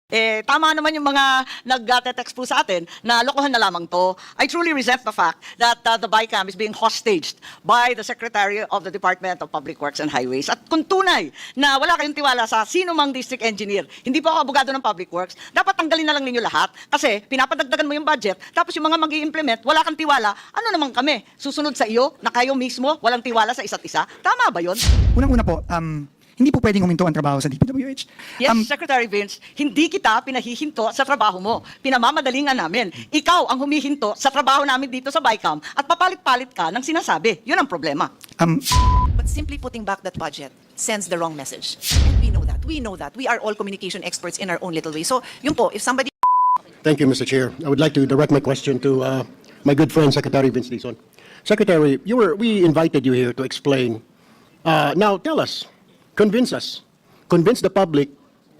Tama naman yung mga nag-text po sa atin na lokohan na lamang to. I truly resent the fact that the BICAM is being hostaged by the Secretary of the Department of Public Works and Highways. At kung tunay na wala kayong tiwala sa sino mang district engineer, hindi po ako abogado ng Public Works, dapat tanggalin na lang ninyo lahat kasi pinapadagdagan mo yung budget, tapos yung mga mag-i-implement, wala kang tiwala, ano naman kami? Susunod sa iyo na kayo mismo walang tiwala sa isa't isa? Tama ba yun? Unang-una po, hindi po pwedeng huminto ang trabaho sa DPWH. Yes, Secretary Vince, hindi kita pinahihinto sa trabaho mo. Pinamamadalingan namin. Ikaw ang humihinto sa trabaho namin dito sa BICAM at papalit-palit ka ng sinasabi. Yun ang problema. But simply putting back that budget sends the wrong message. And we know that. We know that. We are all communication experts in our own little way. So, yun po, if somebody... Thank you, Mr. Chair. I would like to direct my question to my good friend, Secretary Vince Dizon. Secretary, we invited you here to explain. Now, tell us, convince us, convince the public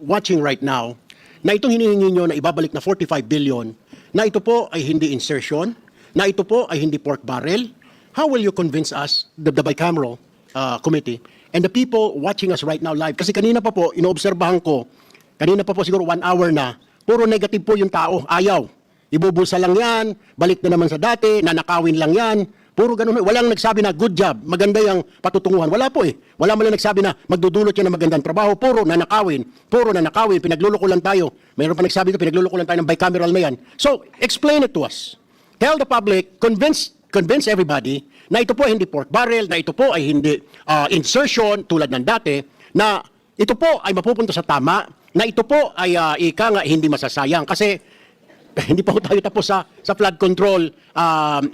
watching right now na itong hinihingi nyo na ibabalik na 45 billion, na ito po ay hindi insertion, na ito po ay hindi pork barrel. How will you convince us, the bicameral committee, and the people watching us right now live? Kasi kanina pa po, inoobserbahan ko, kanina pa po siguro 1 hour na, puro negative po yung tao, ayaw. Ibubulsa lang yan, balik na naman sa dati, nanakawin lang yan. Puro ganun. Walang nagsabi na good job, maganda yung patutunguhan. Wala po eh. Wala man lang nagsabi na magdudulot yan ng magandang trabaho. Puro nanakawin, pinagluloko lang tayo. Mayroon pa nagsabi ko, pinagluloko lang tayo ng bicameral na yan. So, explain it to us. Tell the public, convince everybody na ito po ay hindi pork barrel, na ito po ay hindi insertion tulad ng dati, na ito po ay mapupunta sa tama, na ito po ay ika nga hindi masasayang. Kasi hindi pa tayo tapos sa flood control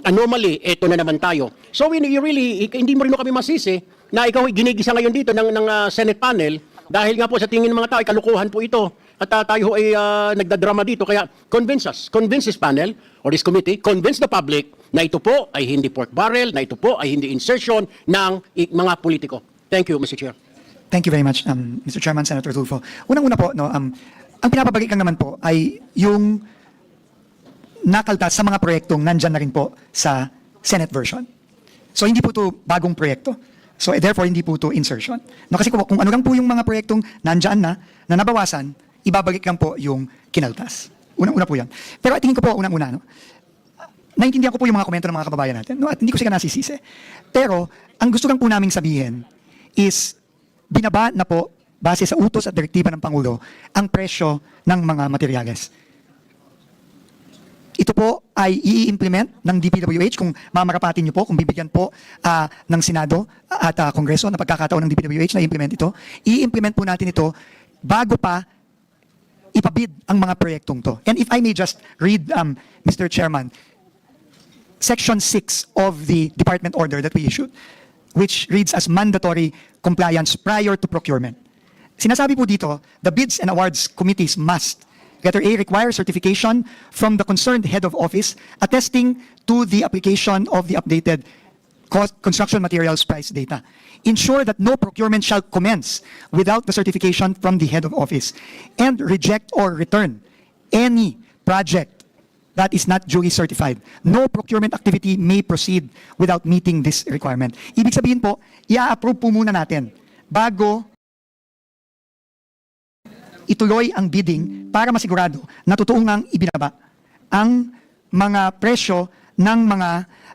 anomaly, eto na naman tayo. So you really, hindi mo rin kami masisi na ikaw ginigisa ngayon dito ng Senate panel dahil nga po sa tingin ng mga tao, ay kalukuhan po ito. At tayo ay nagdadrama dito. Kaya convince this panel or this committee, convince the public na ito po ay hindi pork barrel, na ito po ay hindi insertion ng mga politiko. Thank you, Mr. Chair. Thank you very much, Mr. Chairman, Senator Tulfo. Unang-una po, no, ang pinapabagay naman po ay yung nakaltas sa mga proyektong nandyan na rin po sa Senate version. So hindi po ito bagong proyekto. So therefore hindi po ito insertion. No, kasi kung ano lang po yung mga proyektong nandyan na nabawasan, ibabalik lang po yung kinaltas. Unang-una po yan. Pero tingin ko po unang-una, no, naintindihan ko po yung mga komento ng mga kababayan natin, no, at hindi ko sila nasisisi. Pero ang gusto lang po naming sabihin is binaba na po base sa utos at direktiba ng Pangulo ang presyo ng mga materyales. Ito po ay i-implement ng DPWH kung mamarapatin niyo po, kung bibigyan po ng Senado at Kongreso na pagkakataon ng DPWH na i-implement ito. I-implement po natin ito bago pa ipabid ang mga proyektong to. And if I may just read, Mr. Chairman, Section 6 of the Department Order that we issued, which reads as mandatory compliance prior to procurement. Sinasabi po dito, the bids and awards committees must letter A, require certification from the concerned head of office attesting to the application of the updated construction materials price data. Ensure that no procurement shall commence without the certification from the head of office, and reject or return any project that is not duly certified. No procurement activity may proceed without meeting this requirement. Ibig sabihin po, i-approve po muna natin bago ituloy ang bidding para masigurado na totoo ngang ibinaba ang mga presyo ng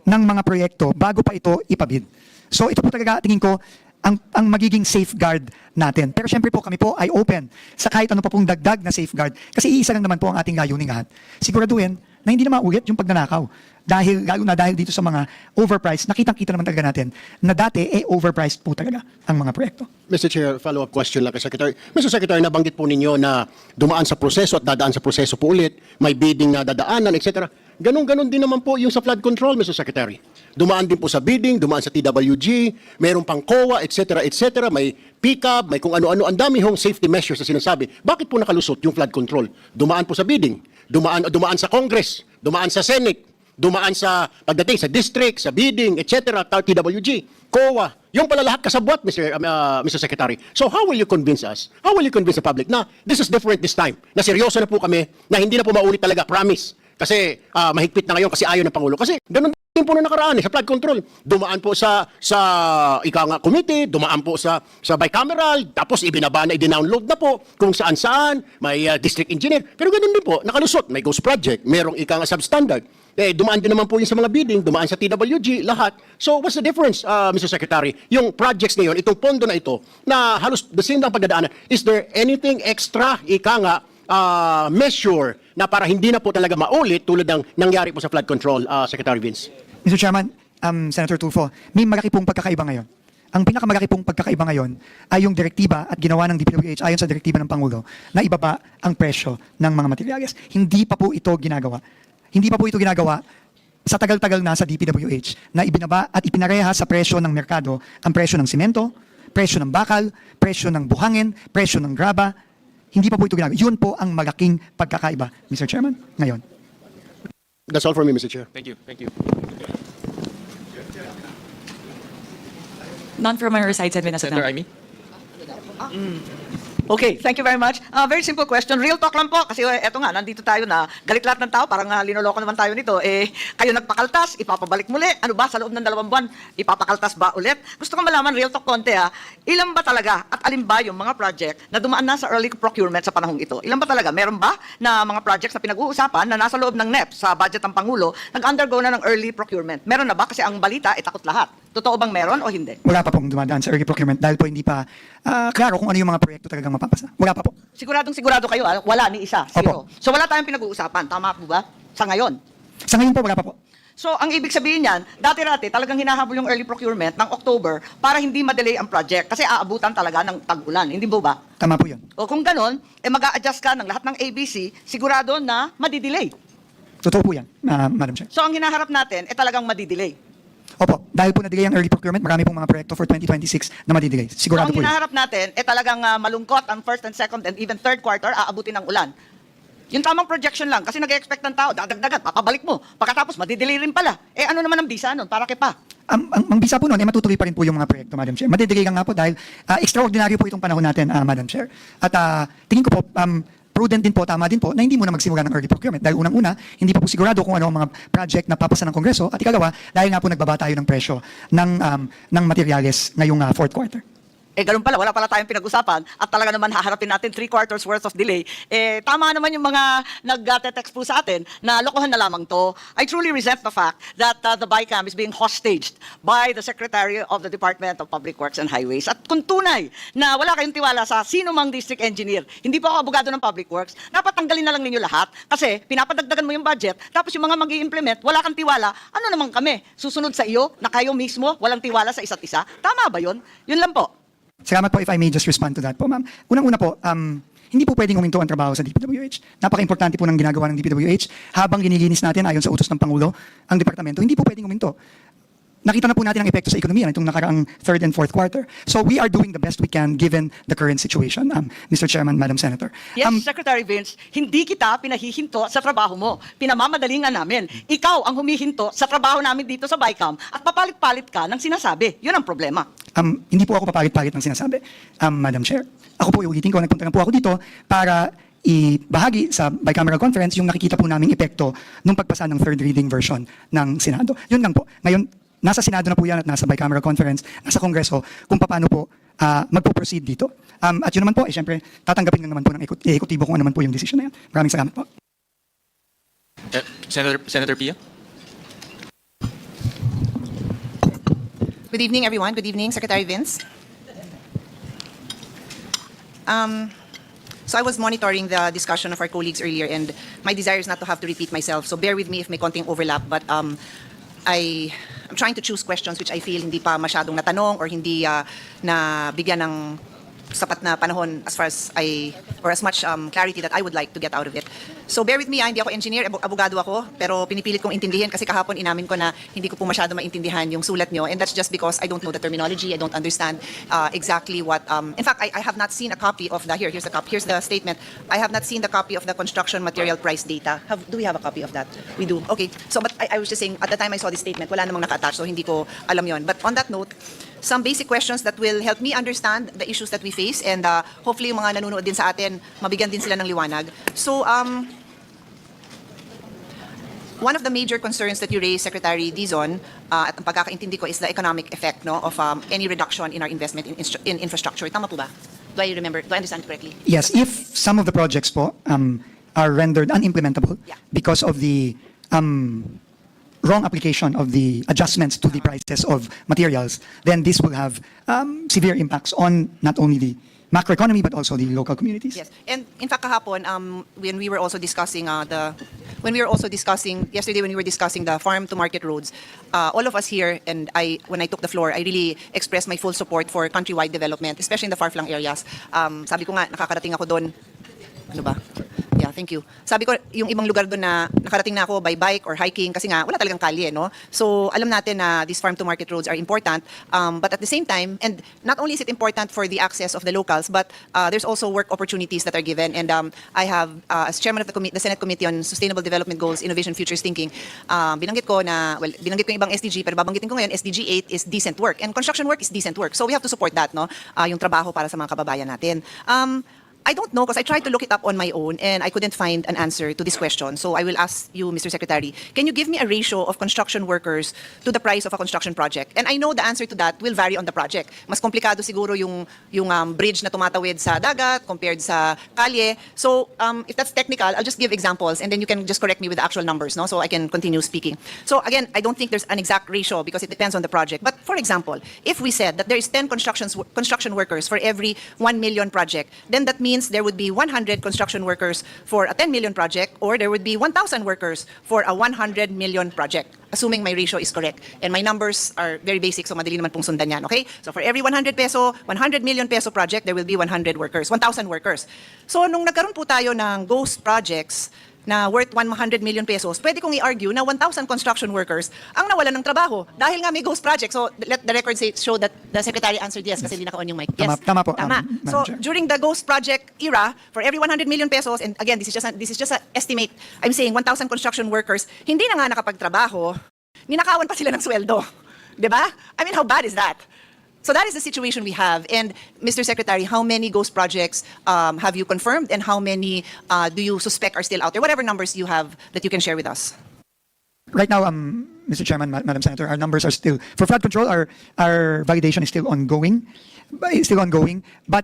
mga proyekto bago pa ito ipabid. So ito po talaga tingin ko ang magiging safeguard natin. Pero syempre po kami po ay open sa kahit ano pa pong dagdag na safeguard kasi iisa lang naman po ang ating layunin lahat. Siguraduhin na hindi na maulit yung pagnanakaw. Lalo na dahil dito sa mga overpriced, nakitang-kita naman talaga natin na dati overpriced po talaga ang mga proyekto. Mr. Chair, follow-up question lang kay Secretary. Mr. Secretary, nabanggit po ninyo na dumaan sa proseso at dadaan sa proseso po ulit, may bidding na dadaanan, etc. Ganon-ganon din naman po yung sa flood control, Mr. Secretary. Dumaan din po sa bidding, dumaan sa TWG, mayroon pang COA, etc., etc., may PCAB, may kung ano-ano, ang dami hong safety measures na sinasabi. Bakit po nakalusot yung flood control? Dumaan po sa bidding, dumaan sa Congress, dumaan sa Senate, dumaan sa pagdating sa district, sa bidding, etc., TWG, COA, yung pala lahat kasabwat, Mr. Secretary. So how will you convince us? How will you convince the public na this is different this time? Na seryoso na po kami, na hindi na po maulit talaga, promise. Kasi mahigpit na ngayon kasi ayaw ng Pangulo. Kasi ganun Yung po na nakaraan sa flood control. Dumaan po sa ika nga committee, dumaan po sa bicameral, tapos ibinaba na, i-download na po kung saan-saan, may district engineer. Pero ganun din po, nakalusot, may ghost project, merong ika nga substandard. Dumaan din naman po yung sa mga bidding, dumaan sa TWG, lahat. So what's the difference, Mr. Secretary? Yung projects ngayon, itong pondo na ito, na halos the same lang pagdadaanan, is there anything extra, ika nga, measure na para hindi na po talaga maulit tulad ng nangyari po sa flood control, Secretary Vince? Mr. Chairman, Senator Tulfo, may malaki pong pagkakaiba ngayon. Ang pinakamalaki pong pagkakaiba ngayon ay yung direktiba at ginawa ng DPWH ayon sa direktiba ng Pangulo na ibaba ang presyo ng mga materyales. Hindi pa po ito ginagawa. Hindi pa po ito ginagawa sa tagal-tagal na sa DPWH na ibinaba at ipinareha sa presyo ng merkado ang presyo ng simento, presyo ng bakal, presyo ng buhangin, presyo ng graba. Hindi pa po ito ginagawa. Yun po ang malaking pagkakaiba, Mr. Chairman, ngayon. That's all for me, Mr. Chair. Thank you. Thank you. None from our side, Senator Senator Amy. Amy? Okay, thank you very much. Very simple question. Real talk lang po. Kasi eto nga, nandito tayo na galit lahat ng tao. Parang linoloko naman tayo nito. Kayo nagpakaltas, ipapabalik muli. Ano ba, sa loob ng 2 buwan, ipapakaltas ba ulit? Gusto ko malaman, real talk konti ilan ba talaga at alin ba yung mga project na dumaan na sa early procurement sa panahong ito? Ilan ba talaga? Meron ba na mga projects na pinag-uusapan na nasa loob ng NEP sa budget ng Pangulo, nag-undergo na ng early procurement? Meron na ba? Kasi ang balita, takot lahat. Totoo bang meron o hindi? Wala pa pong dumadaan sa early procurement dahil po hindi pa klaro kung ano yung mga proyekto talagang mapapasa. Wala pa po. Siguradong sigurado kayo, wala ni isa, zero. Opo. So wala tayong pinag-uusapan, tama po ba? Sa ngayon. Sa ngayon po, wala pa po. So ang ibig sabihin niyan, dati-rati talagang hinahabol yung early procurement ng October para hindi ma-delay ang project kasi aabutan talaga ng tag-ulan, hindi po ba? Tama po yun. O kung ganon, mag-a-adjust ka ng lahat ng ABC, sigurado na madidelay. Totoo po yan, Madam Chair. So ang hinaharap natin, talagang madidelay. Opo, dahil po na-delay ang early procurement, marami pong mga proyekto for 2026 na madidelay. So Sigurado ang po yun. hinaharap natin, talagang malungkot ang first and second and even third quarter, aabutin ng ulan. Yung tamang projection lang, kasi nag-expect ng tao, dadagdagan, papabalik mo. Pagkatapos, madidelay rin pala. Ano naman ang bisa nun? Para pa? Ang bisa po noon, matutuloy pa rin po yung mga proyekto, Madam Chair. Madidelay lang nga po dahil extraordinary po itong panahon natin, Madam Chair. At tingin ko po, prudent din po, tama din po, na hindi muna magsimula ng early procurement. Dahil unang-una, hindi pa po sigurado kung ano ang mga project na papasa ng Kongreso. At ikalawa, dahil nga po nagbaba tayo ng presyo ng materyales ngayong fourth quarter. Ganun pala, wala pala tayong pinag-usapan at talaga naman haharapin natin 3 quarters worth of delay. Tama naman yung mga nag-text po sa atin na lokohan na lamang to. I truly resent the fact that the BICAM is being hostaged by the Secretary of the Department of Public Works and Highways. At kung tunay na wala kayong tiwala sa sino mang district engineer, hindi po ako abogado ng Public Works, dapat tanggalin na lang ninyo lahat kasi pinapadagdagan mo yung budget, tapos yung mga mag-i-implement, wala kang tiwala, ano naman kami? Susunod sa iyo na kayo mismo walang tiwala sa isa't isa? Tama ba yun? Yun lang po. Salamat po if I may just respond to that po, ma'am. Unang-una po, hindi po pwedeng huminto ang trabaho sa DPWH. Napaka-importante po ng ginagawa ng DPWH. Habang ginilinis natin ayon sa utos ng Pangulo ang departamento, hindi po pwedeng huminto. Nakita na po natin ang epekto sa ekonomiya nitong nakaraang third and fourth quarter. So we are doing the best we can given the current situation, Mr. Chairman, Madam Senator. Yes, Secretary Vince, hindi kita pinahihinto sa trabaho mo. Pinamamadalingan namin. Ikaw ang humihinto sa trabaho namin dito sa BICAM at papalit-palit ka ng sinasabi. Yun ang problema. Hindi po ako papalit-palit ng sinasabi, Madam Chair. Ako po, iulitin ko, nagpunta lang po ako dito para ibahagi sa bicameral conference yung nakikita po naming epekto nung pagpasa ng third reading version ng Senado. Yun lang po. Ngayon, nasa Senado na po yan at nasa bicameral conference, nasa Kongreso, kung paano po magpo-proceed dito. At yun naman po, syempre, tatanggapin lang naman po ng ekutibo kung ano naman po yung decision na yan. Maraming salamat po. Senator Pia? Good evening, everyone. Good evening, Secretary Vince. So I was monitoring the discussion of our colleagues earlier, and my desire is not to have to repeat myself. So bear with me if may konting overlap, but I'm trying to choose questions which I feel hindi pa masyadong natanong or hindi na bigyan ng sapat na panahon as far as as much clarity that I would like to get out of it. So bear with me, hindi ako engineer, abogado ako, pero pinipilit kong intindihin kasi kahapon inamin ko na hindi ko po masyado maintindihan yung sulat nyo, and that's just because I don't know the terminology, I don't understand exactly what, in fact, I have not seen a copy of here's the statement. I have not seen the copy of the construction material price data. Do we have a copy of that? We do. Okay. So, but I was just saying, at the time I saw this statement, wala namang naka-attach, so hindi ko alam yon. But on that note, some basic questions that will help me understand the issues that we face, and hopefully yung mga nanonood din sa atin, mabigyan din sila ng liwanag. So, one of the major concerns that you raised, Secretary Dizon, at ang pagkakaintindi ko is the economic effect no, of any reduction in our investment in infrastructure. Tama po ba? Do I understand correctly? Yes, if some of the projects po are rendered unimplementable Yeah. because of the wrong application of the adjustments to the prices of materials, then this will have severe impacts on not only the macroeconomy but also the local communities. Yes. And in fact, kahapon, when we were also discussing yesterday when we were discussing the farm to market roads, all of us here and when I took the floor, I really expressed my full support for countrywide development, especially in the far-flung areas. Sabi ko nga, nakakarating ako doon. Ano ba? Yeah, thank you. Sabi ko, yung ibang lugar doon na nakarating na ako by bike or hiking kasi nga wala talagang kalye, no? So, alam natin na these farm-to-market roads are important, but at the same time, and not only is it important for the access of the locals, but there's also work opportunities that are given. And I have, as chairman of the Senate Committee on Sustainable Development Goals, Innovation, Futures Thinking, binanggit ko yung ibang SDG, pero babanggitin ko ngayon, SDG 8 is decent work. And construction work is decent work. So, we have to support that, no? Yung trabaho para sa mga kababayan natin. I don't know because I tried to look it up on my own and I couldn't find an answer to this question. So I will ask you, Mr. Secretary, can you give me a ratio of construction workers to the price of a construction project? And I know the answer to that will vary on the project. Mas komplikado siguro yung bridge na tumatawid sa dagat compared sa kalye. So if that's technical, I'll just give examples and then you can just correct me with the actual numbers, no? So I can continue speaking. So again, I don't think there's an exact ratio because it depends on the project. But for example, if we said that there is 10 construction workers for every 1 million project, then that means there would be 100 construction workers for a 10 million project or there would be 1,000 workers for a 100 million project, assuming my ratio is correct. And my numbers are very basic, so madali naman pong sundan yan, okay? So for every 100 million peso project, there will be 100 workers, 1,000 workers. So nung nagkaroon po tayo ng ghost projects na worth 100 million pesos, pwede kong i-argue na 1,000 construction workers ang nawalan ng trabaho dahil nga may ghost project. So let the record show that the Secretary answered yes kasi hindi naka-on yung mic. Yes. Tama po, Tama. Madam So Chair. during the ghost project era, for every 100 million pesos, and again, this is just an estimate, I'm saying 1,000 construction workers, hindi na nga nakapagtrabaho, ninakawan pa sila ng sweldo. Diba? I mean, how bad is that? So that is the situation we have. And Mr. Secretary, how many ghost projects have you confirmed and how many do you suspect are still out there? Whatever numbers you have that you can share with us. Right now, Mr. Chairman, Madam Senator, our numbers are still, for flood control, our validation is still ongoing. But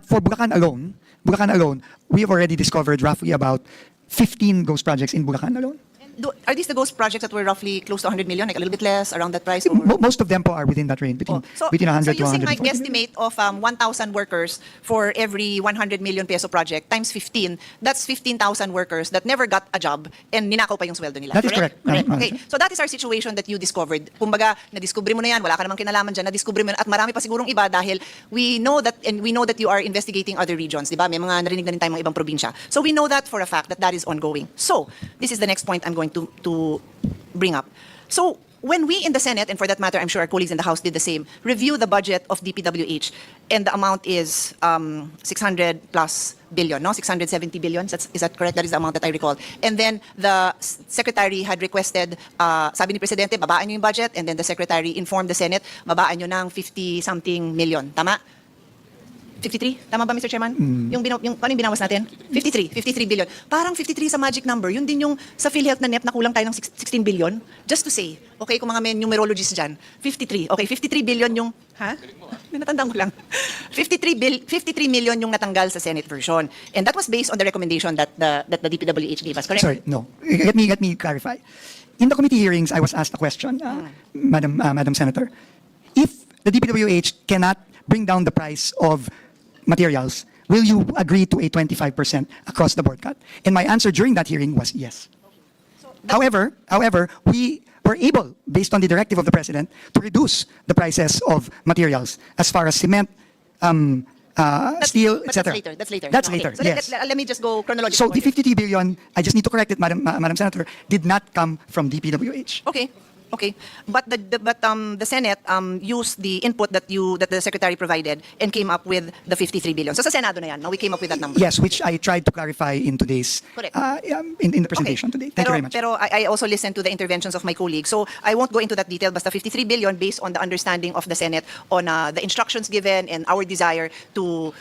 for Bulacan alone, we have already discovered roughly about 15 ghost projects in Bulacan alone. Are these the ghost projects that were roughly close to 100 million, like a little bit less, around that price? Or? Most of them po are within that range, between 100 so to using 140 my million. guesstimate of 1,000 workers for every 100 million peso project times 15, that's 15,000 workers that never got a job and ninakaw pa yung sweldo nila. That is correct. Okay. So that is our situation that you discovered. Kumbaga, na-discover mo na yan, wala ka namang kinalaman dyan, na-discover mo na, at marami pa sigurong iba dahil we know that you are investigating other regions, di ba? May mga narinig na rin tayong mga ibang probinsya. So we know that for a fact that is ongoing. So, this is the next point I'm going to bring up. So, when we in the Senate, and for that matter, I'm sure our colleagues in the House did the same, review the budget of DPWH, and the amount is 600 plus billion, no? 670 billion, is that correct? That is the amount that I recall. And then the Secretary had requested, sabi ni Presidente, babaan nyo yung budget, and then the Secretary informed the Senate, babaan nyo ng 50-something million. Tama? 53? Tama ba, Mr. Chairman? Yung ano yung binawas natin? 53 billion. Parang 53 sa magic number. Yun din yung sa PhilHealth na NEP na kulang tayo ng 16 billion. Just to say, okay, kung mga may numerologists dyan, 53. Okay, 53 billion yung, ha? Natandaan ko lang. 53 million yung natanggal sa Senate version. And that was based on the recommendation that the DPWH gave us, correct? Sorry, no. Let me clarify. In the committee hearings, I was asked a question, Madam Senator. If the DPWH cannot bring down the price of materials, will you agree to a 25% across the board cut? And my answer during that hearing was yes. However, we were able, based on the directive of the President, to reduce the prices of materials as far as cement, steel, But etc. That's later. That's Okay. later, So yes. let me just go chronologically. So the 53 billion, I just need to correct it, Madam Senator, did not come from DPWH. Okay. But the Senate used the input that the Secretary provided and came up with the 53 billion. So sa Senado na yan, no, we came up with that number. Yes, which I tried to clarify in today's, Correct. in the presentation today. Thank you very much. Pero I also listened to the interventions of my colleagues. So I won't go into that detail. Basta 53 billion based on the understanding of the Senate on the instructions given and our desire to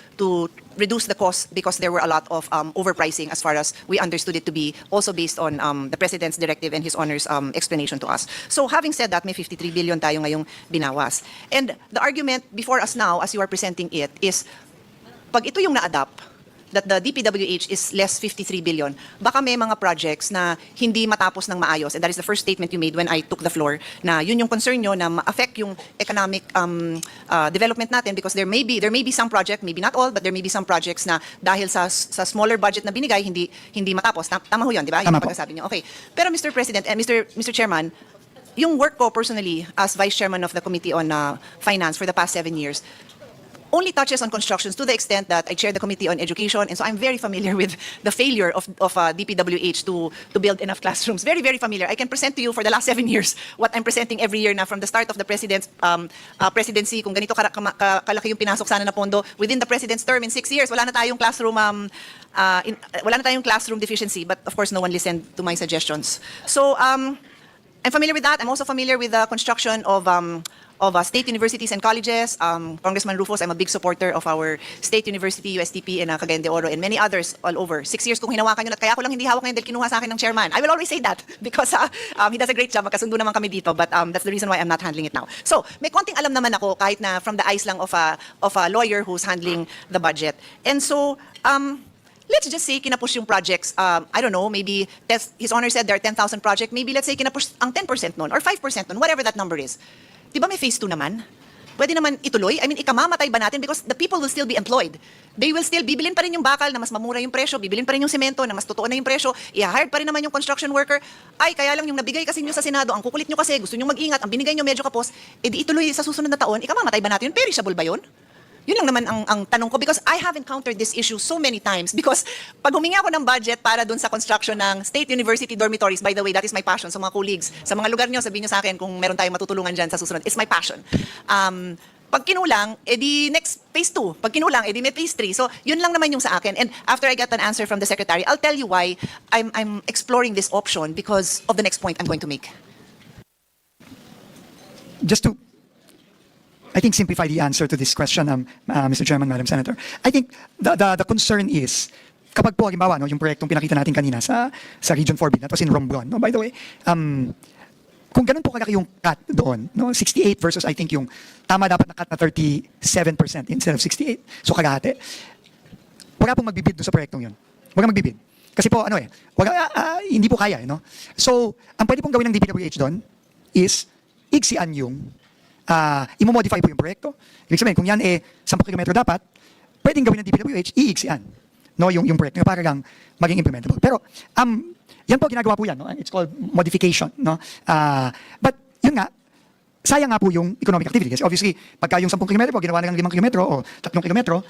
reduce the cost because there were a lot of overpricing as far as we understood it to be, also based on the President's directive and His Honor's explanation to us. So having said that, may 53 billion tayo ngayong binawas. And the argument before us now, as you are presenting it, is pag ito yung na-adapt, that the DPWH is less 53 billion, baka may mga projects na hindi matapos ng maayos. And that is the first statement you made when I took the floor, na yun yung concern nyo na ma-affect yung economic development natin because there may be some project, maybe not all, but there may be some projects na dahil sa smaller budget na binigay, hindi matapos. Tama ho yun, di ba? Yung Tama po. pagkasabi nyo. Okay. Pero Mr. President, Mr. Chairman, yung work ko personally as Vice Chairman of the Committee on Finance for the past 7 years, only touches on constructions to the extent that I chair the Committee on Education, and so I'm very familiar with the failure of DPWH to build enough classrooms. Very, very familiar. I can present to you for the last 7 years what I'm presenting every year na from the start of the President's presidency, kung ganito kalaki yung pinasok sana na pondo, within the President's term in 6 years, wala na tayong classroom deficiency, but of course no one listened to my suggestions. So I'm familiar with that. I'm also familiar with the construction of state universities and colleges. Congressman Rufus, I'm a big supporter of our state university, USTP, and Cagayan de Oro, and many others all over. 6 years kong hinawakan yun at kaya ko lang hindi hawak ngayon dahil kinuha sa akin ng chairman. I will always say that because he does a great job. Magkasundo naman kami dito, but that's the reason why I'm not handling it now. So, may konting alam naman ako kahit na from the eyes lang of a lawyer who's handling the budget. And so, let's just say kinapush yung projects. I don't know, maybe His Honor said there are 10,000 projects. Maybe let's say kinapush ang 10% nun or 5% nun, whatever that number is. Di ba may phase 2 naman? Pwede naman ituloy? I mean, ikamamatay ba natin? Because the people will still be employed. They will still, bibilin pa rin yung bakal na mas mamura yung presyo, bibilin pa rin yung semento na mas totoo na yung presyo, i-hire pa rin naman yung construction worker. Ay, kaya lang yung nabigay kasi nyo sa Senado, ang kukulit nyo kasi, gusto nyo mag-ingat, ang binigay nyo medyo kapos, edi ituloy sa susunod na taon, ikamamatay ba natin yun? Perishable ba yun? Yun lang naman ang tanong ko because I have encountered this issue so many times because pag humingi ako ng budget para dun sa construction ng State University dormitories, by the way, that is my passion sa mga colleagues, sa mga lugar nyo, sabihin nyo sa akin kung meron tayong matutulungan dyan sa susunod. It's my passion. Pag kinulang, edi next phase 2. Pag kinulang, edi may phase 3. So, yun lang naman yung sa akin. And after I get an answer from the Secretary, I'll tell you why I'm exploring this option because of the next point I'm going to make. Just to, I think, simplify the answer to this question, Mr. Chairman, Madam Senator. I think the concern is, kapag po, halimbawa, no, yung proyektong pinakita natin kanina sa Region 4B, that was in Romblon, no, by the way, kung ganun po kalaki yung cut doon, no, 68 versus I think yung tama dapat na cut na 37% instead of 68, so kalahati, wala pong magbibid doon sa proyektong yun. Wala magbibid. Kasi po, hindi po kaya, no? So, ang pwede pong gawin ng DPWH doon is igsian yung imo-modify po yung proyekto. Ibig sabihin, kung yan 10 kilometro dapat, pwedeng gawin ng DPWH, iigsian, no, yung proyekto para lang maging implementable. Pero, yan po, ginagawa po yan, no? It's called modification, no? But, yun nga, sayang nga po yung economic activity. Kasi obviously, pagka yung 10 kilometro po, ginawa na ng 5 kilometro o 3 kilometro,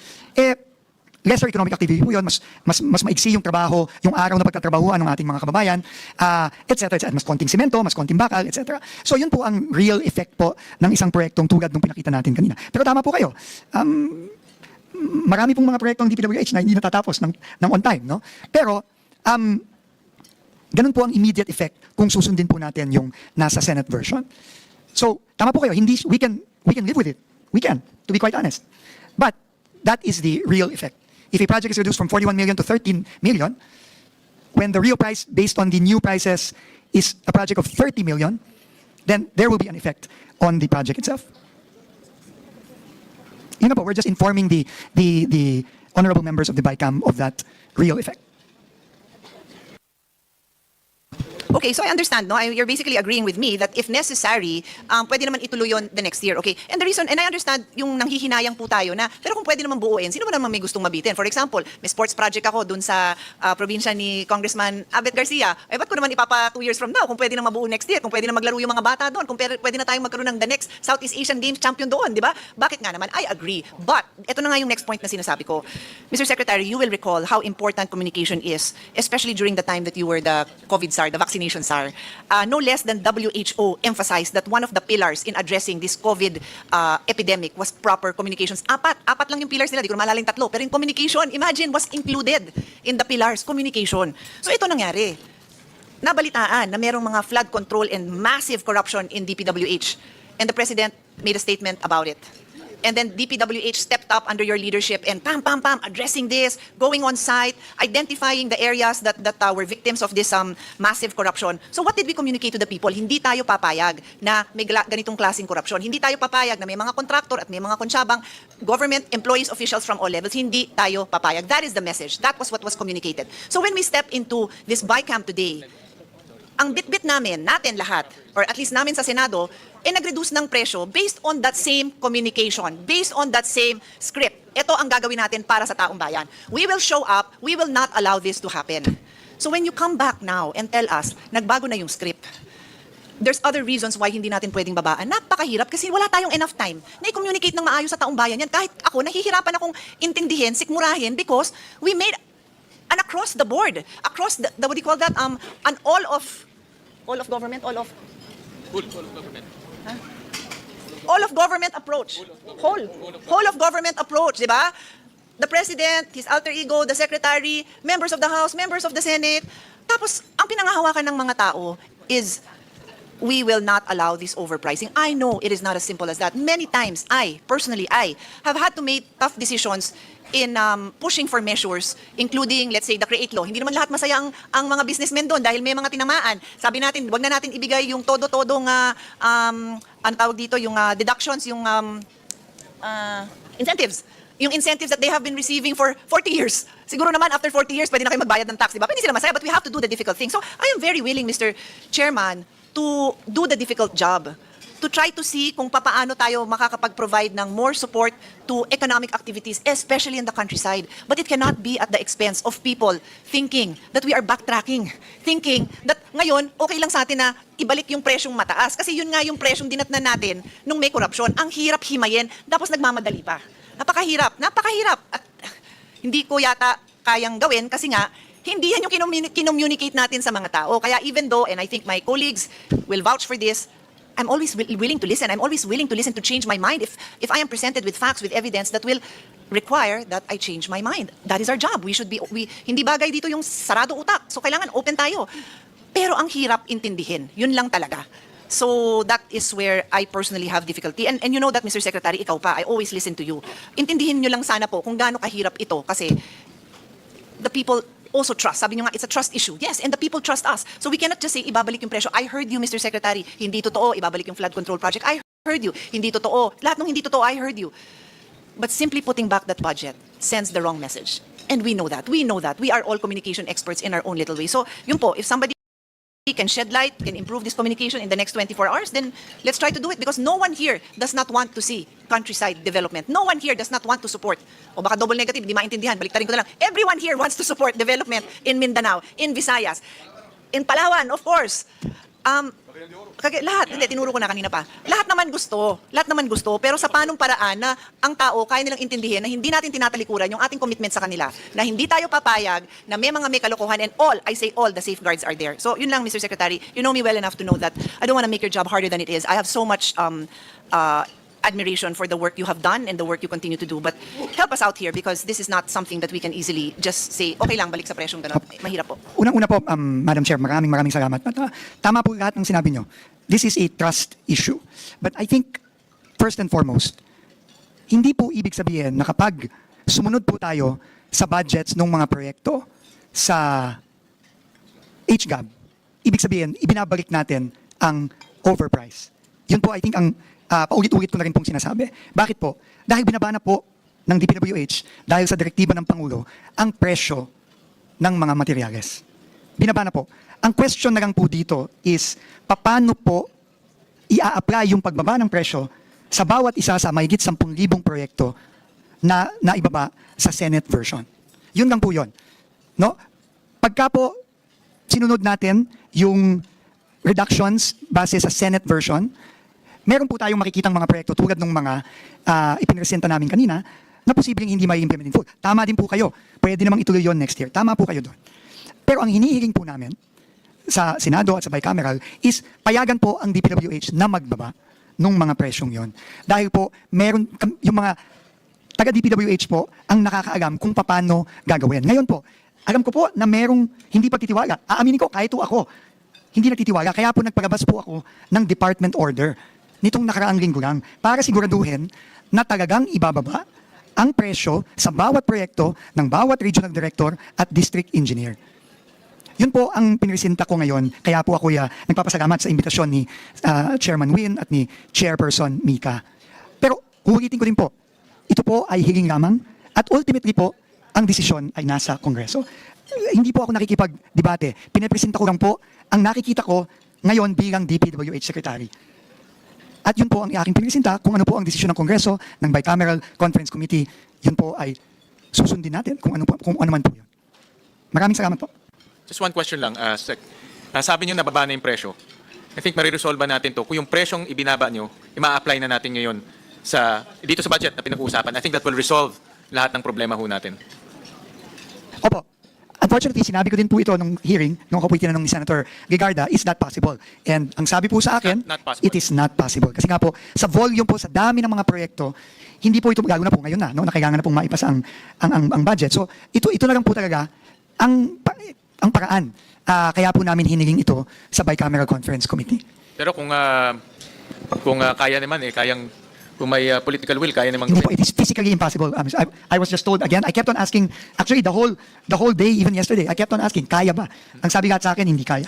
lesser economic activity po yun, mas maiksi yung trabaho, yung araw na pagtatrabahuan ng ating mga kababayan, etc. Mas konting simento, mas konting bakal, etc. So yun po ang real effect po ng isang proyektong tulad ng pinakita natin kanina. Pero tama po kayo, marami pong mga proyektong DPWH na hindi natatapos ng on time, no? Pero, ganun po ang immediate effect kung susundin po natin yung nasa Senate version. So, tama po kayo, we can live with it. We can, to be quite honest. But, that is the real effect. If a project is reduced from 41 million to 13 million, when the real price based on the new prices is a project of 30 million, then there will be an effect on the project itself. You know, but we're just informing the honorable members of the BICAM of that real effect. Okay, so I understand, no? You're basically agreeing with me that if necessary, pwede naman ituloy yun the next year, okay? And the reason, and I understand yung nanghihinayang po tayo na, pero kung pwede naman buuin, sino ba naman may gustong mabitin? For example, may sports project ako dun sa probinsya ni Congressman Abet Garcia. Eh, ba't ko naman ipapa 2 years from now kung pwede na mabuo next year, kung pwede na maglaro yung mga bata doon, kung pwede na tayong magkaroon ng the next Southeast Asian Games champion doon, di ba? Bakit nga naman? I agree. But, ito na nga yung next point na sinasabi ko. Mr. Secretary, you will recall how important communication is, especially during the time that you were the COVID SAR, the vaccination SAR. No less than WHO emphasized that one of the pillars in addressing this COVID epidemic was proper communications. Apat lang yung pillars nila, di ko maalala yung 3. Pero yung communication, imagine, was included in the pillars, communication. So ito nangyari. Nabalitaan na merong mga flood control and massive corruption in DPWH. And the President made a statement about it. And then DPWH stepped up under your leadership and addressing this, going on site, identifying the areas that were victims of this massive corruption. So what did we communicate to the people? Hindi tayo papayag na may ganitong klaseng korupsyon. Hindi tayo papayag na may mga contractor at may mga konsyabang government employees, officials from all levels. Hindi tayo papayag. That is the message. That was what was communicated. So when we step into this BICAM today, ang bit-bit natin lahat, or at least namin sa Senado, nag-reduce ng presyo based on that same communication, based on that same script. Ito ang gagawin natin para sa taong bayan. We will show up, we will not allow this to happen. So when you come back now and tell us, nagbago na yung script, there's other reasons why hindi natin pwedeng babaan. Napakahirap kasi wala tayong enough time na i-communicate ng maayos sa taong bayan yan. Kahit ako, nahihirapan akong intindihin, sikmurahin, because we made an across the board, across the what do you call that, an all of government, all of government approach. Whole of government approach, di ba? The President, his alter ego, the Secretary, members of the House, members of the Senate. Tapos, ang pinangahawakan ng mga tao is, we will not allow this overpricing. I know it is not as simple as that. Many times, personally, I have had to make tough decisions in pushing for measures, including, let's say, the CREATE law. Hindi naman lahat masaya ang mga businessmen doon dahil may mga tinamaan. Sabi natin, wag na natin ibigay yung todo-todong, ang tawag dito, yung deductions, yung incentives. Yung incentives that they have been receiving for 40 years. Siguro naman, after 40 years, pwede na kayo magbayad ng tax, di ba? Hindi sila masaya, but we have to do the difficult thing. So, I am very willing, Mr. Chairman, to do the difficult job, to try to see kung paano tayo makakapag-provide ng more support to economic activities, especially in the countryside. But it cannot be at the expense of people thinking that we are backtracking, thinking that ngayon, okay lang sa atin na ibalik yung presyong mataas. Kasi yun nga yung presyong dinatnan natin nung may korupsyon. Ang hirap himayin, tapos nagmamadali pa. Napakahirap. At hindi ko yata kayang gawin kasi nga, hindi yan yung kinommunicate natin sa mga tao. Kaya even though, and I think my colleagues will vouch for this, I'm always willing to listen. I'm always willing to listen to change my mind if I am presented with facts, with evidence that will require that I change my mind. That is our job. Hindi bagay dito yung sarado utak. So kailangan open tayo. Pero ang hirap intindihin. Yun lang talaga. So that is where I personally have difficulty. And you know that, Mr. Secretary, ikaw pa, I always listen to you. Intindihin nyo lang sana po kung gaano kahirap ito kasi the people also trust. Sabi nyo nga, it's a trust issue. Yes, and the people trust us. So we cannot just say, ibabalik yung presyo. I heard you, Mr. Secretary. Hindi totoo, ibabalik yung flood control project. I heard you. Hindi totoo. Lahat ng hindi totoo, I heard you. But simply putting back that budget sends the wrong message. And we know that. We know that. We are all communication experts in our own little way. So, yun po, if somebody can shed light, can improve this communication in the next 24 hours, then let's try to do it because no one here does not want to see countryside development. No one here does not want to support. O baka double negative, hindi maintindihan, baliktarin ko na lang. Everyone here wants to support development in Mindanao, in Visayas, in Palawan, of course. Lahat, hindi, tinuro ko na kanina pa. Lahat naman gusto, pero sa panong paraan na ang tao kaya nilang intindihin na hindi natin tinatalikuran yung ating commitment sa kanila, na hindi tayo papayag, na may mga may kalokohan, and all, I say all, the safeguards are there. So yun lang, Mr. Secretary, you know me well enough to know that I don't want to make your job harder than it is. I have so much admiration for the work you have done and the work you continue to do. But help us out here because this is not something that we can easily just say, okay lang, balik sa presyong ganun. Mahirap po. Unang-una po, Madam Chair, maraming salamat. At, tama po lahat ng sinabi nyo. This is a trust issue. But I think, first and foremost, hindi po ibig sabihin na kapag sumunod po tayo sa budgets ng mga proyekto sa HGAB, ibig sabihin, ibinabalik natin ang overprice. Yun po, I think, ang paulit-ulit ko na rin pong sinasabi. Bakit po? Dahil binaba na po ng DPWH, dahil sa direktiba ng Pangulo, ang presyo ng mga materyales. Binaba na po. Ang question na lang po dito is, paano po i-a-apply yung pagbaba ng presyo sa bawat isa sa mahigit 10,000 proyekto na naibaba sa Senate version. Yun lang po yun. No? Pagka po sinunod natin yung reductions base sa Senate version, meron po tayong makikitang mga proyekto tulad ng mga ipinresenta namin kanina na posibleng hindi may implement in full. Tama din po kayo. Pwede namang ituloy yon next year. Tama po kayo doon. Pero ang hinihiling po namin sa Senado at sa bicameral is payagan po ang DPWH na magbaba nung mga presyong yon. Dahil po, meron yung mga taga-DPWH po ang nakakaalam kung paano gagawin. Ngayon po, alam ko po na merong hindi pagtitiwala. Aaminin ko, kahit po ako, hindi nagtitiwala. Kaya po nagpalabas po ako ng department order nitong nakaraang linggo lang para siguraduhin na talagang ibababa ang presyo sa bawat proyekto ng bawat regional director at district engineer. Yun po ang pinresinta ko ngayon. Kaya po ako nagpapasalamat sa imbitasyon ni Chairman Win at ni Chairperson Mika. Pero ulitin ko din po, ito po ay hiling lamang at ultimately po, ang desisyon ay nasa Kongreso. Hindi po ako nakikipag-debate. Pinapresenta ko lang po ang nakikita ko ngayon bilang DPWH Secretary. At yun po ang aking pinresinta kung ano po ang desisyon ng Kongreso, ng Bicameral Conference Committee, yun po ay susundin natin kung ano man po yun. Maraming salamat po. Just one question lang, Sec. Sabi niyo nababa na yung presyo. I think mariresolve natin to. Kung yung presyong ibinaba niyo, ima-apply na natin ngayon dito sa budget na pinag-uusapan. I think that will resolve lahat ng problema ho natin. Opo. Unfortunately, sinabi ko din po ito nung hearing, nung ako po itinanong ni Senator Legarda, is not possible. And ang sabi po sa akin, Not possible. it is not possible. Kasi nga po, sa volume po, sa dami ng mga proyekto, hindi po ito, lalo na po ngayon na kailangan na pong maipasa ang budget. So, ito na lang po talaga ang paraan. Kaya po namin hiniling ito sa Bicameral Conference Committee. Pero kung kaya naman kung may political will, kaya naman Hindi po, gawin. it is physically impossible. I was just told again, I kept on asking, actually the whole day, even yesterday, I kept on asking, kaya ba? Ang sabi lahat sa akin, hindi kaya.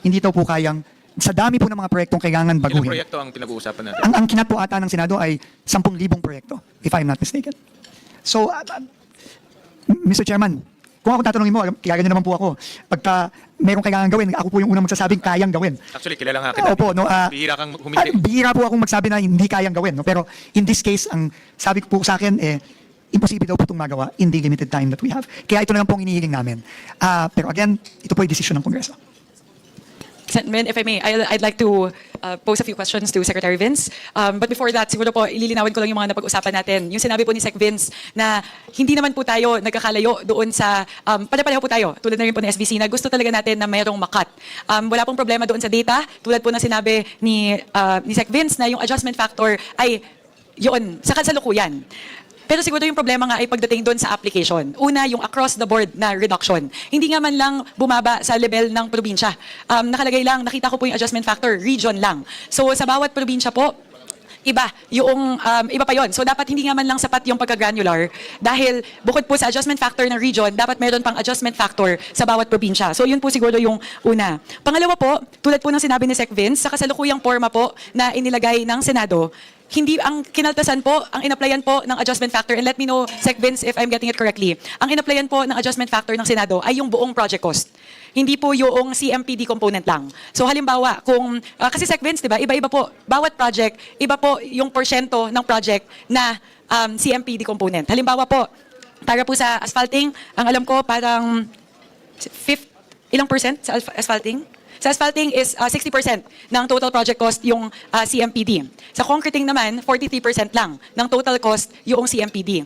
Hindi daw po kayang, sa dami po ng mga proyektong kailangan Ilang baguhin. proyekto ang pinag-uusapan natin? Ang kinat po ata ng Senado ay 10,000 proyekto, if I'm not mistaken. So, Mr. Chairman, kung ako tatanungin mo, kilala niyo naman po ako. Pagka mayroong kailangan gawin, ako po yung unang magsasabing kayang gawin. Actually, kilala nga kita. Opo, Bihira kang humindi. bihira po akong magsabi na hindi kayang gawin. No? Pero in this case, ang sabi ko po sa akin, imposible daw po itong magawa in the limited time that we have. Kaya ito na lang pong inihiling namin. Pero again, ito po ay desisyon ng Kongreso. Senator, if I may, I'd like to pose a few questions to Secretary Vince. But before that, siguro po, ililinawin ko lang yung mga napag-usapan natin. Yung sinabi po ni Sec Vince na hindi naman po tayo nagkakalayo doon sa, pare-pareho po tayo, tulad na rin po ni SBC, na gusto talaga natin na mayroong makat. Wala pong problema doon sa data, tulad po na sinabi ni Sec Vince na yung adjustment factor ay yun, sa kasalukuyan. Pero siguro yung problema nga ay pagdating doon sa application. Una, yung across the board na reduction. Hindi nga man lang bumaba sa level ng probinsya. Nakalagay lang, nakita ko po yung adjustment factor, region lang. So sa bawat probinsya po, iba pa yon. So dapat hindi nga man lang sapat yung pagka-granular dahil bukod po sa adjustment factor ng region, dapat meron pang adjustment factor sa bawat probinsya. So yun po siguro yung una. Pangalawa po, tulad po ng sinabi ni Sec Vince, sa kasalukuyang forma po na inilagay ng Senado, hindi ang kinaltasan po, ang inapplyan po ng adjustment factor, and let me know, Sec Vince, if I'm getting it correctly, ang inapplyan po ng adjustment factor ng Senado ay yung buong project cost. Hindi po yung CMPD component lang. So halimbawa, kasi Sec Vince, di ba, iba-iba po, bawat project, iba po yung porsyento ng project na CMPD component. Halimbawa po, para po sa asphalting, ang alam ko parang ilang percent sa asphalting? Sa asphalting is 60% ng total project cost yung CMPD. Sa concreting naman, 43% lang ng total cost yung CMPD.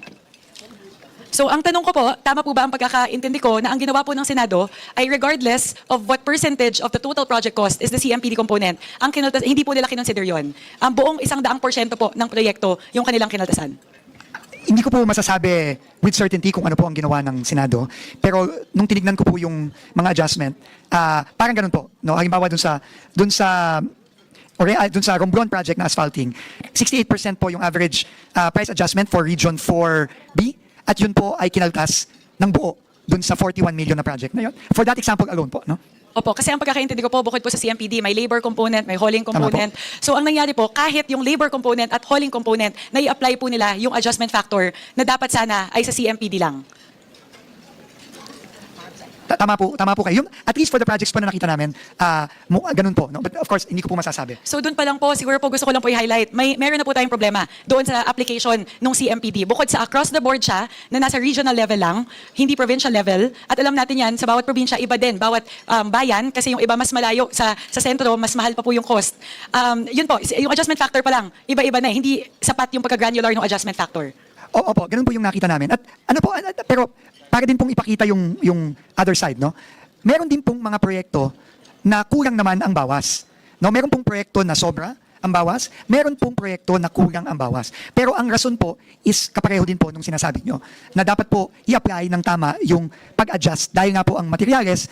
So ang tanong ko po, tama po ba ang pagkakaintindi ko na ang ginawa po ng Senado ay regardless of what percentage of the total project cost is the CMPD component, hindi po nila kinonsider yun. Ang buong 100% po ng proyekto yung kanilang kinaltasan. Hindi ko po masasabi with certainty kung ano po ang ginawa ng Senado. Pero nung tinignan ko po yung mga adjustment, parang ganun po. No? Halimbawa dun sa Romblon project na asphalting, 68% po yung average price adjustment for Region 4B. At yun po ay kinaltas ng buo dun sa 41 million na project na yun. For that example alone po. No? Opo, kasi ang pagkakaintindi ko po, bukod po sa CMPD, may labor component, may hauling Tama component. So ang nangyari po, kahit yung labor component at hauling component, na-i-apply po nila yung adjustment factor na dapat sana ay sa CMPD lang. Tama po kayo. At least for the projects po na nakita namin, ganun po. No? But of course, hindi ko po masasabi. So doon pa lang po, siguro po gusto ko lang po i-highlight, meron na po tayong problema doon sa application ng CMPD. Bukod sa across the board siya, na nasa regional level lang, hindi provincial level, at alam natin yan, sa bawat probinsya, iba din, bawat bayan, kasi yung iba mas malayo sa sentro, mas mahal pa po yung cost. Yun po, yung adjustment factor pa lang, iba-iba na, hindi sapat yung pagka-granular ng adjustment factor. Opo, ganun po yung nakita namin. At pero para din pong ipakita yung other side, no? Meron din pong mga proyekto na kulang naman ang bawas. No, meron pong proyekto na sobra ang bawas, meron pong proyekto na kulang ang bawas. Pero ang rason po is kapareho din po nung sinasabi nyo na dapat po i-apply ng tama yung pag-adjust dahil nga po ang materyales